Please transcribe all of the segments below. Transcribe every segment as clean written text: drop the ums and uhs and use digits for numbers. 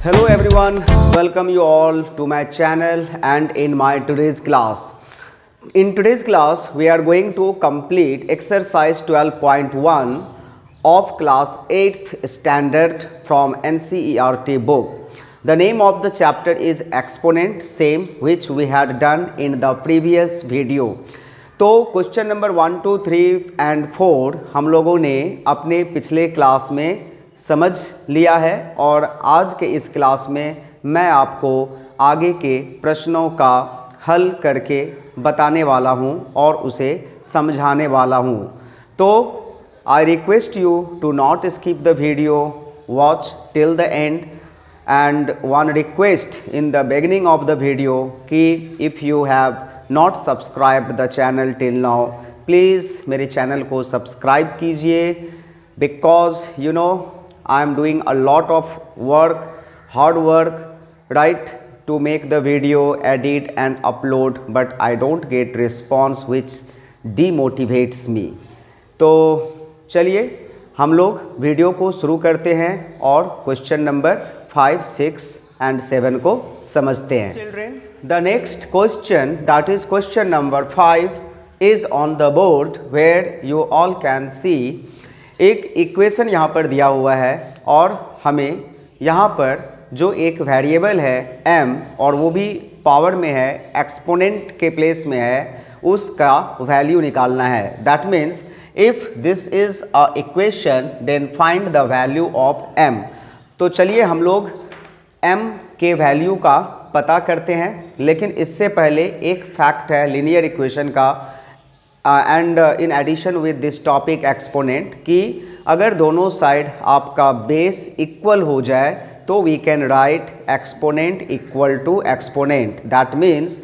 Hello everyone, welcome you all to my channel and in my today's class. In today's class, we are going to complete exercise 12.1 of class 8th standard from NCERT book. The name of the chapter is exponent, same which we had done in the previous video. तो question number 1, 2, 3 and 4 हम लोगों ने अपने पिछले class में समझ लिया है और आज के इस क्लास में मैं आपको आगे के प्रश्नों का हल करके बताने वाला हूं और उसे समझाने वाला हूं। तो I request you to not skip the video, watch till the end and one request in the beginning of the video कि if you have not subscribed the channel till now, please मेरे channel को subscribe कीजिए because you know I am doing a lot of work, hard work, right, to make the video, edit and upload, but I don't get response which demotivates me. तो चलिए हम लोग video को शुरू करते हैं और क्वेश्चन नंबर 5, 6 and 7 को समझते हैं। Children, the next question, that is question number 5, is on the board where you all can see एक इक्वेशन यहाँ पर दिया हुआ है और हमें यहाँ पर जो एक वेरिएबल है m और वो भी पावर में है, एक्सपोनेंट के प्लेस में है, उसका वैल्यू निकालना है। That means if this is a equation then find the value of m। तो चलिए हम लोग m के वैल्यू का पता करते हैं, लेकिन इससे पहले एक फैक्ट है लीनियर इक्वेशन का and in addition with this topic exponent कि अगर दोनों साइड आपका बेस इक्वल हो जाए तो we can write exponent equal to exponent. That means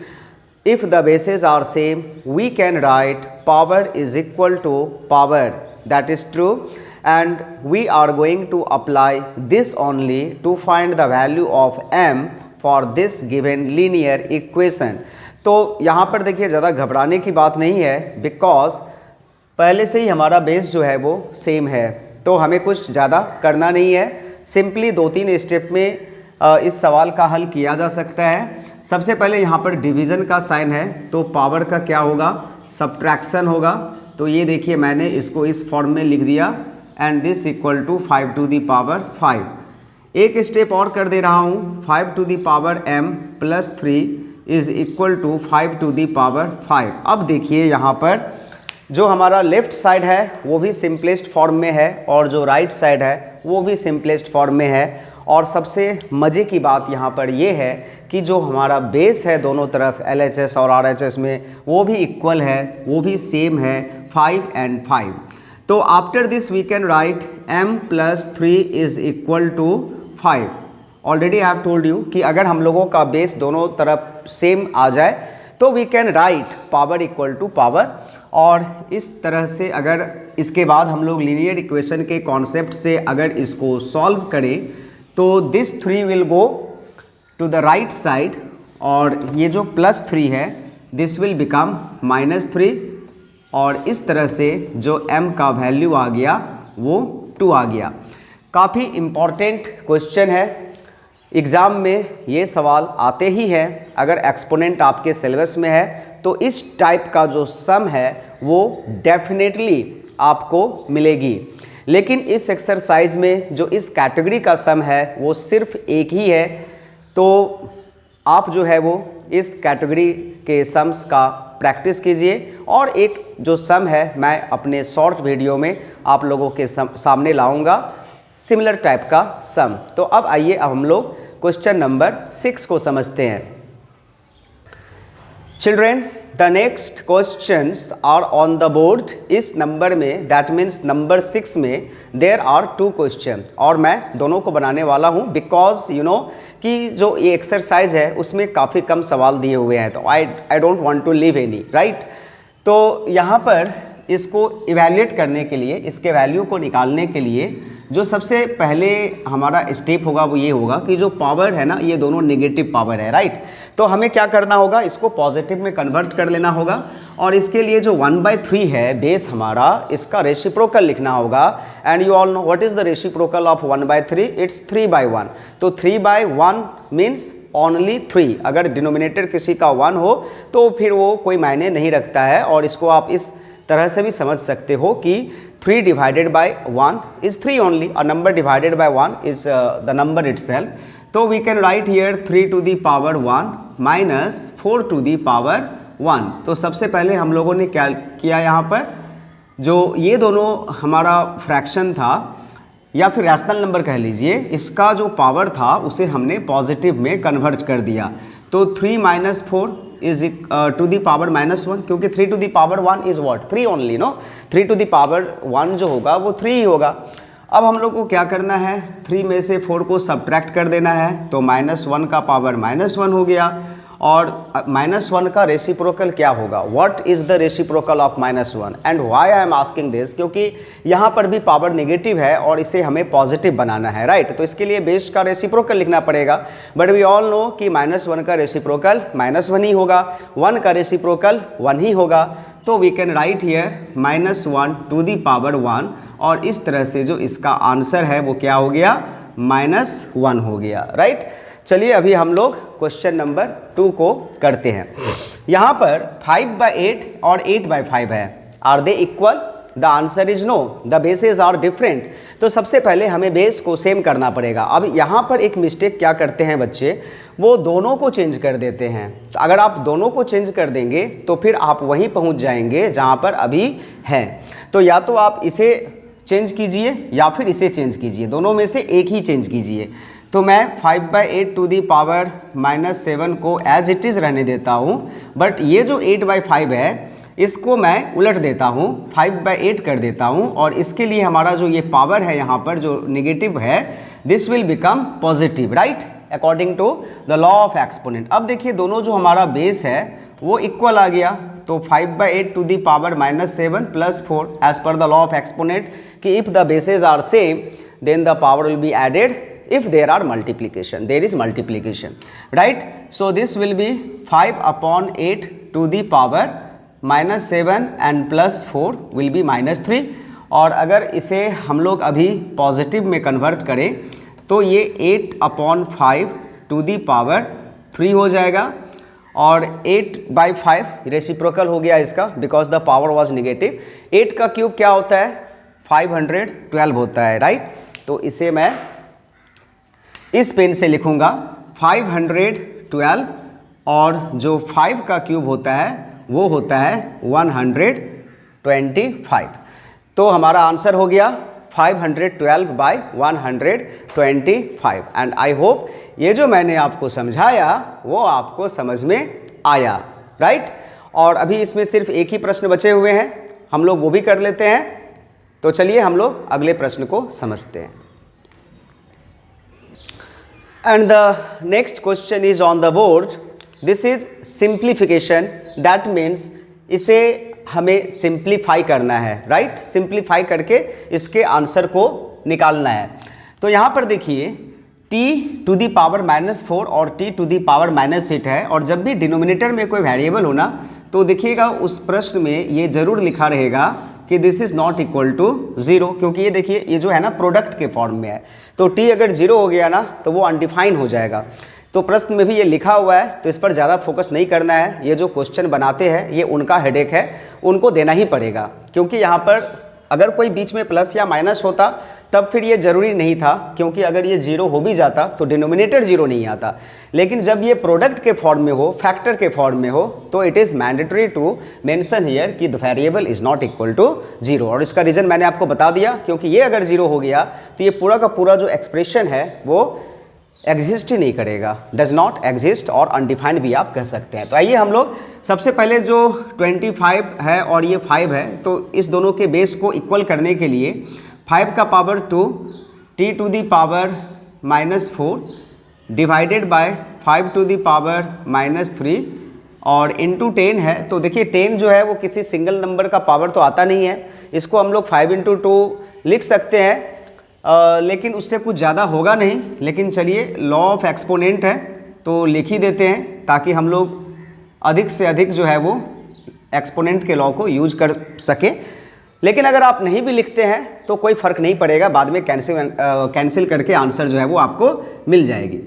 if the bases are same we can write power is equal to power. That is true and we are going to apply this only to find the value of m for this given linear equation. तो यहाँ पर देखिए ज़्यादा घबराने की बात नहीं है बिकॉज पहले से ही हमारा बेस जो है वो सेम है, तो हमें कुछ ज़्यादा करना नहीं है। सिंपली 2-3 स्टेप में इस सवाल का हल किया जा सकता है। सबसे पहले यहाँ पर डिवीज़न का साइन है तो पावर का क्या होगा, सब्ट्रैक्शन होगा। तो ये देखिए मैंने इसको इस फॉर्म में लिख दिया and this equal to 5 to the power 5। एक स्टेप और कर दे रहा हूँ, 5 to the power m plus 3 is equal to 5 to the power 5। अब देखिए यहाँ पर जो हमारा लेफ़्ट साइड है वो भी सिंपलेस्ट फॉर्म में है और जो राइट साइड है वो भी सिंपलेस्ट फॉर्म में है। और सबसे मज़े की बात यहाँ पर ये है कि जो हमारा बेस है दोनों तरफ LHS और RHS में वो भी इक्वल है, वो भी सेम है, 5 and 5। तो after this we can write m plus 3 is equal to 5। Already I have told you कि अगर हम लोगों का बेस दोनों तरफ सेम आ जाए तो we can write power equal to power. और इस तरह से अगर इसके बाद हम लोग लीनियर इक्वेशन के कॉन्सेप्ट से अगर इसको सॉल्व करें तो this 3 will go to the right side और ये जो प्लस 3 है दिस विल बिकम -3 और इस तरह से जो m का वैल्यू आ गया वो 2 आ गया। काफ़ी इम्पॉर्टेंट क्वेश्चन है, एग्ज़ाम में ये सवाल आते ही हैं। अगर एक्सपोनेंट आपके सिलेबस में है तो इस टाइप का जो सम है वो डेफिनेटली आपको मिलेगी। लेकिन इस एक्सरसाइज में जो इस कैटेगरी का सम है वो सिर्फ एक ही है, तो आप जो है वो इस कैटेगरी के सम्स का प्रैक्टिस कीजिए और एक जो सम है मैं अपने शॉर्ट वीडियो में आप लोगों के सामने लाऊंगा, सिमिलर टाइप का सम। तो अब आइए अब हम लोग क्वेश्चन नंबर 6 को समझते हैं। Children, the next questions are on the board. इस नंबर में दैट मीन्स नंबर 6 में देयर आर 2 क्वेश्चन और मैं दोनों को बनाने वाला हूँ बिकॉज यू नो कि जो ये एक्सरसाइज है उसमें काफ़ी कम सवाल दिए हुए हैं, तो I don't want to leave any, right. तो यहाँ पर इसको इवैल्यूएट करने के लिए, इसके वैल्यू को निकालने के लिए जो सबसे पहले हमारा स्टेप होगा वो ये होगा कि जो पावर है ना, ये दोनों नेगेटिव पावर है, राइट। तो हमें क्या करना होगा, इसको पॉजिटिव में कन्वर्ट कर लेना होगा और इसके लिए जो 1/3 है बेस हमारा, इसका रेसिप्रोकल लिखना होगा। And you all know what is the reciprocal of 1/3, it's 3/1। तो 3/1 मीन्स ओनली 3। अगर डिनोमिनेटर किसी का 1 हो तो फिर वो कोई मायने नहीं रखता है। और इसको आप इस तरह से भी समझ सकते हो कि 3 divided by 1 is 3 only. A number divided by 1 is the number itself. So we can write here 3 to the power 1 minus 4 to the power 1. तो सबसे पहले हम लोगों ने क्या किया, यहाँ पर जो ये दोनों हमारा फ्रैक्शन था या फिर रैशनल नंबर कह लीजिए, इसका जो पावर था उसे हमने पॉजिटिव में कन्वर्ट कर दिया। तो 3 minus 4 is to the power -1, क्योंकि 3 to the power 1 is what, 3 only, no. 3 to the power 1 जो होगा वो 3 ही होगा। अब हम लोग को क्या करना है, 3 में से 4 को सब्ट्रैक्ट कर देना है, तो -1 का पावर -1 हो गया। और -1 का रेसिप्रोकल क्या होगा, what is the reciprocal of -1 and why I am asking this, क्योंकि यहाँ पर भी पावर नेगेटिव है और इसे हमें पॉजिटिव बनाना है, राइट। तो इसके लिए बेस का रेसिप्रोकल लिखना पड़ेगा। बट वी ऑल नो कि -1 का रेसिप्रोकल -1 ही होगा, 1 का रेसिप्रोकल 1 ही होगा। तो we can write here -1 to the power 1 और इस तरह से जो इसका आंसर है वो क्या हो गया, -1 हो गया, राइट। चलिए अभी हम लोग क्वेश्चन नंबर 2 को करते हैं। यहाँ पर 5/8 और 8/5 है, are they equal, the answer is no, the bases are different. तो सबसे पहले हमें बेस को सेम करना पड़ेगा। अब यहाँ पर एक मिस्टेक क्या करते हैं बच्चे, वो दोनों को चेंज कर देते हैं। तो अगर आप दोनों को चेंज कर देंगे तो फिर आप वहीं पहुँच जाएंगे जहाँ पर अभी है। तो या तो आप इसे चेंज कीजिए या फिर इसे चेंज कीजिए, दोनों में से एक ही चेंज कीजिए। तो मैं 5/8 टू दी पावर -7 को एज इट इज़ रहने देता हूँ, बट ये जो 8/5 है इसको मैं उलट देता हूँ, 5/8 कर देता हूँ और इसके लिए हमारा जो ये पावर है यहाँ पर जो नेगेटिव है, this will become positive, right, according to the law of exponent. अब देखिए दोनों जो हमारा बेस है वो इक्वल आ गया। तो 5/8 to the power -7 plus 4 as per the law of exponent कि if the bases are same then the power will be added if there are multiplication, there is multiplication, right? So this will be 5/8 to the power -7 and plus 4 will be -3। और अगर इसे हम लोग अभी positive में convert करें तो ये 8/5 टू दी पावर 3 हो जाएगा और 8/5 रेसिप्रोकल हो गया इसका, because the power was negative. 8 का क्यूब क्या होता है, 512 होता है, राइट। तो इसे मैं इस पेन से लिखूंगा 512 और जो 5 का क्यूब होता है वो होता है 125। तो हमारा आंसर हो गया 512/125। एंड आई होप ये जो मैंने आपको समझाया वो आपको समझ में आया, राइट। और अभी इसमें सिर्फ एक ही प्रश्न बचे हुए हैं, हम लोग वो भी कर लेते हैं। तो चलिए हम लोग अगले प्रश्न को समझते हैं। And the next question is on the board. This is simplification. That means इसे हमें सिंप्लीफाई करना है, राइट। सिंप्लीफाई करके इसके आंसर को निकालना है। तो यहाँ पर देखिए t टू दी पावर -4 और t टू दी पावर -8 है, और जब भी डिनोमिनेटर में कोई वेरिएबल हो ना तो देखिएगा उस प्रश्न में ये जरूर लिखा रहेगा कि this is not equal to 0, क्योंकि ये देखिए ये जो है ना प्रोडक्ट के फॉर्म में है। तो t अगर 0 हो गया ना तो वो अनडिफाइन हो जाएगा। तो प्रश्न में भी ये लिखा हुआ है, तो इस पर ज़्यादा फोकस नहीं करना है। ये जो क्वेश्चन बनाते हैं ये उनका हेडेक है, उनको देना ही पड़ेगा, क्योंकि यहाँ पर अगर कोई बीच में प्लस या माइनस होता तब फिर ये ज़रूरी नहीं था, क्योंकि अगर ये 0 हो भी जाता तो डिनोमिनेटर 0 नहीं आता। लेकिन जब ये प्रोडक्ट के फॉर्म में हो, फैक्टर के फॉर्म में हो, तो it is mandatory to mention here कि the variable is not equal to 0। और इसका रीज़न मैंने आपको बता दिया, क्योंकि ये अगर 0 हो गया तो ये पूरा का पूरा जो एक्सप्रेशन है वो एग्जिस्ट ही नहीं करेगा, डज नॉट एग्जिस्ट, और अनडिफाइंड भी आप कह सकते हैं। तो आइए हम लोग सबसे पहले जो 25 है और ये 5 है, तो इस दोनों के बेस को इक्वल करने के लिए 5 का power 2 t to the power -4 divided by 5 to the power -3 और इंटू 10 है। तो देखिए 10 जो है वो किसी सिंगल नंबर का पावर तो आता नहीं है, इसको हम लोग 5 इंटू 2 लिख सकते हैं, लेकिन उससे कुछ ज़्यादा होगा नहीं। लेकिन चलिए लॉ ऑफ एक्सपोनेंट है तो लिख ही देते हैं ताकि हम लोग अधिक से अधिक जो है वो एक्सपोनेंट के लॉ को यूज कर सके। लेकिन अगर आप नहीं भी लिखते हैं तो कोई फ़र्क नहीं पड़ेगा, बाद में कैंसिल करके आंसर जो है वो आपको मिल जाएगी।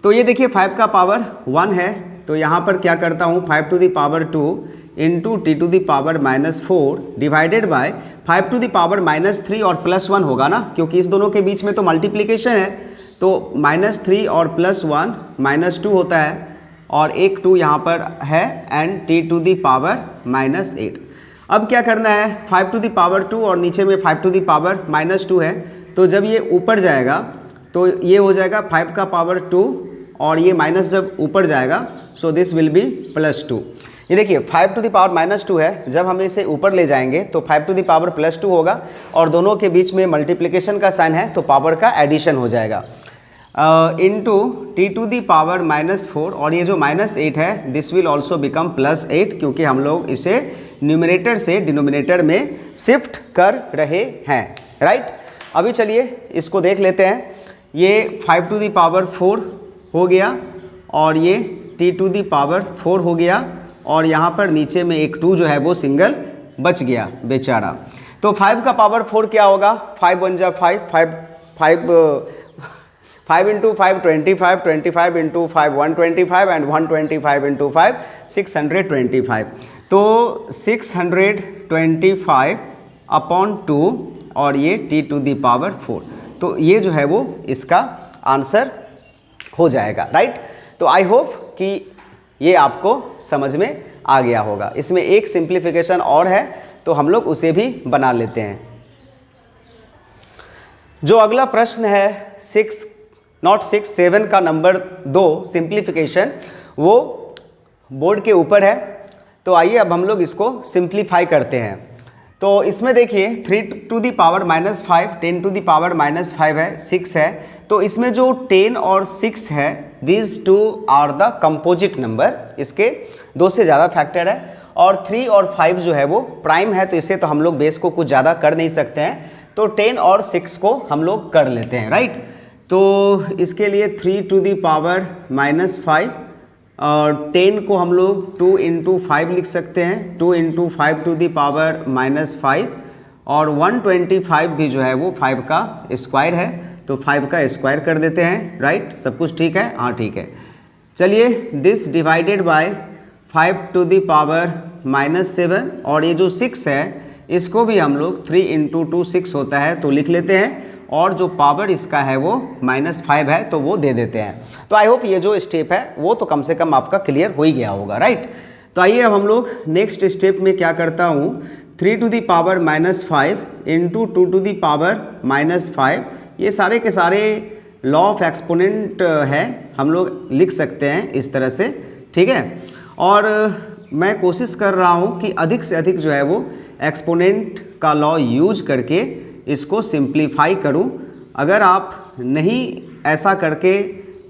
तो ये देखिए 5 का पावर 1 है, तो यहाँ पर क्या करता हूँ 5 to the power 2 into t to the power -4 divided by 5 to the power -3 और +1 होगा ना, क्योंकि इस दोनों के बीच में तो मल्टीप्लिकेशन है। तो -3 और +1 -2 होता है और एक 2 यहाँ पर है and t to the power -8। अब क्या करना है 5 टू द पावर 2 और नीचे में 5 टू द पावर -2 है, तो जब ये ऊपर जाएगा तो ये हो जाएगा 5 का पावर 2 और ये माइनस जब ऊपर जाएगा सो दिस विल बी +2। ये देखिए 5 टू द पावर -2 है, जब हम इसे ऊपर ले जाएंगे तो 5 टू द पावर +2 होगा और दोनों के बीच में मल्टीप्लिकेशन का साइन है तो पावर का एडिशन हो जाएगा into t to the power -4 और ये जो -8 है दिस विल ऑल्सो बिकम +8, क्योंकि हम लोग इसे न्यूमरेटर से डिनोमिनेटर में शिफ्ट कर रहे हैं, राइट। अभी चलिए इसको देख लेते हैं। ये 5 टू दी पावर 4 हो गया और ये टी टू दी पावर 4 हो गया और यहाँ पर नीचे में एक 2 जो है वो सिंगल बच गया बेचारा। तो 5 का पावर 4 क्या होगा, 5 1 जा 5 इंटू 5 25, 25 इंटू 5 125 एंड 125 इंटू 5 625। तो 625 अपॉन 2 और ये टी टू दी पावर 4, तो ये जो है वो इसका आंसर हो जाएगा, राइट। तो आई होप कि ये आपको समझ में आ गया होगा। इसमें एक सिंप्लीफिकेशन और है तो हम लोग उसे भी बना लेते हैं। जो अगला प्रश्न है 7 का नंबर 2 सिंप्लीफिकेशन, वो बोर्ड के ऊपर है। तो आइए अब हम लोग इसको सिंप्लीफाई करते हैं। तो इसमें देखिए 3 to the power -5, 10 to the power -5 है, 6 है। तो इसमें जो 10 और 6 है these two are the composite number, इसके 2 से ज़्यादा फैक्टर है। और 3 और 5 जो है वो प्राइम है, तो इससे तो हम लोग बेस को कुछ ज़्यादा कर नहीं सकते हैं, तो 10 और 6 को हम लोग कर लेते हैं, राइट। तो इसके लिए 3 टू दी पावर -5 और 10 को हम लोग 2 इंटू 5 लिख सकते हैं, 2 इंटू 5 टू दी पावर -5 और 125 भी जो है वो 5 का स्क्वायर है, तो 5 का स्क्वायर कर देते हैं, राइट। सब कुछ ठीक है, हाँ ठीक है। चलिए this divided by 5 to the power -7 और ये जो 6 है इसको भी हम लोग 3 इंटू 2 6 होता है तो लिख लेते हैं, और जो पावर इसका है वो -5 है तो वो दे देते हैं। तो आई होप ये जो स्टेप है वो तो कम से कम आपका क्लियर हो ही गया होगा, राइट। तो आइए अब हम लोग नेक्स्ट स्टेप में क्या करता हूँ, 3 to the power -5 into 2 to the power -5, ये सारे के सारे लॉ ऑफ एक्सपोनेंट है, हम लोग लिख सकते हैं इस तरह से, ठीक है। और मैं कोशिश कर रहा हूँ कि अधिक से अधिक जो है वो एक्सपोनेंट का लॉ यूज करके इसको सिंप्लीफाई करूं। अगर आप नहीं ऐसा करके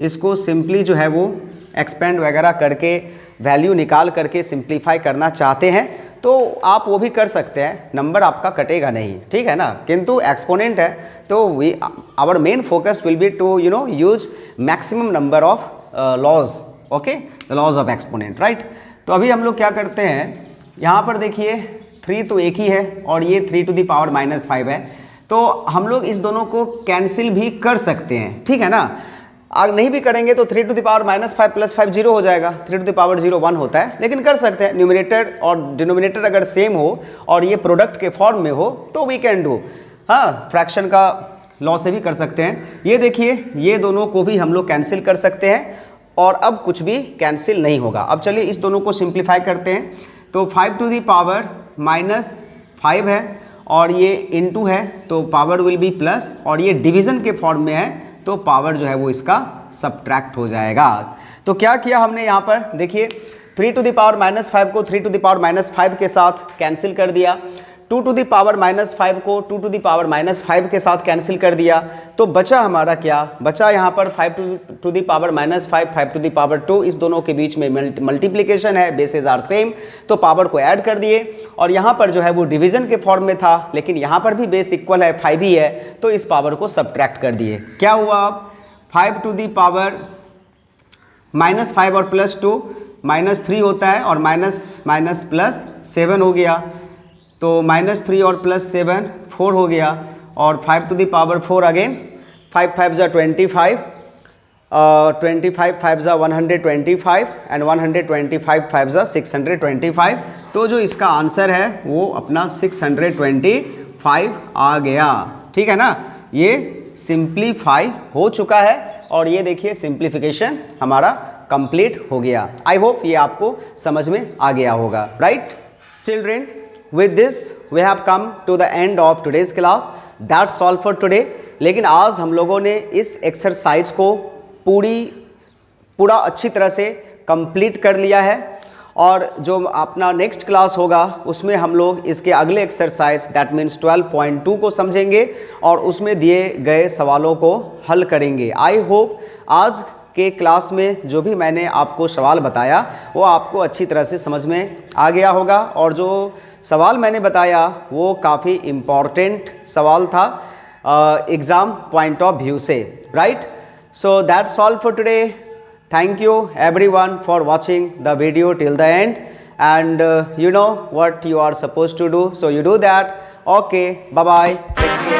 इसको सिंपली जो है वो एक्सपेंड वगैरह करके वैल्यू निकाल करके सिंप्लीफाई करना चाहते हैं तो आप वो भी कर सकते हैं, नंबर आपका कटेगा नहीं, ठीक है ना। किंतु एक्सपोनेंट है तो our main focus will be to use maximum number of laws, okay, the laws of exponent, right. तो अभी हम लोग क्या करते हैं, यहाँ पर देखिए 3 तो एक ही है और ये 3 टू दी पावर -5 है, तो हम लोग इस दोनों को कैंसिल भी कर सकते हैं, ठीक है ना। अगर नहीं भी करेंगे तो 3 टू द पावर -5 + 5 0 हो जाएगा, 3 टू द पावर 0 1 होता है, लेकिन कर सकते हैं। न्यूमरेटर और डिनोमिनेटर अगर सेम हो और ये प्रोडक्ट के फॉर्म में हो तो वी कैन डू, हाँ, फ्रैक्शन का लॉ से भी कर सकते हैं। ये देखिए ये दोनों को भी हम लोग कैंसिल कर सकते हैं और अब कुछ भी कैंसिल नहीं होगा। अब चलिए इस दोनों को सिंप्लीफाई करते हैं। तो 5 टू द पावर -5 है और ये इनटू है तो पावर विल बी प्लस, और ये डिवीज़न के फॉर्म में है तो पावर जो है वो इसका सब्ट्रैक्ट हो जाएगा। तो क्या किया हमने यहाँ पर, देखिए 3 टू द पावर -5 को 3 टू द पावर -5 के साथ कैंसिल कर दिया, 2 टू दी पावर -5 को 2 टू दी पावर -5 के साथ कैंसिल कर दिया, तो बचा हमारा क्या, बचा यहाँ पर 5 to the power -5, 5 to the power 2, इस दोनों के बीच में मल्टीप्लिकेशन है, बेसेस आर सेम, तो पावर को ऐड कर दिए। और यहाँ पर जो है वो डिवीजन के फॉर्म में था, लेकिन यहाँ पर भी बेस इक्वल है, 5 ही है, तो इस पावर को सब्ट्रैक्ट कर दिए। क्या हुआ, 5 टू दी पावर -5 और +2 -3 होता है, और माइनस प्लस 7 हो गया, तो -3 और +7 4 हो गया, और 5 टू दी पावर 4 अगेन, 5 5 जा 25, 25 5 जा 125, एंड 125 5 जा 625, तो जो इसका आंसर है वो अपना 625 आ गया। ठीक है ना, ये सिंप्लीफाई हो चुका है, और ये देखिए सिंप्लीफिकेशन हमारा कंप्लीट हो गया। आई होप ये आपको समझ में आ गया होगा, right children. With this we have come to the end of today's class, that's all for today. लेकिन आज हम लोगों ने इस एक्सरसाइज को पूरा अच्छी तरह से कंप्लीट कर लिया है, और जो अपना नेक्स्ट क्लास होगा उसमें हम लोग इसके अगले एक्सरसाइज दैट मीन्स 12.2 को समझेंगे, और उसमें दिए गए सवालों को हल करेंगे। आई होप आज के क्लास में जो भी मैंने आपको सवाल बताया वो आपको अच्छी तरह से समझ में आ गया होगा, और जो सवाल मैंने बताया वो काफ़ी इम्पॉर्टेंट सवाल था एग्ज़ाम पॉइंट ऑफ व्यू से, right. So that's all for today. Thank you everyone for watching the video till the end, and you know what you are supposed to do, so you do that. Okay, bye bye, take care.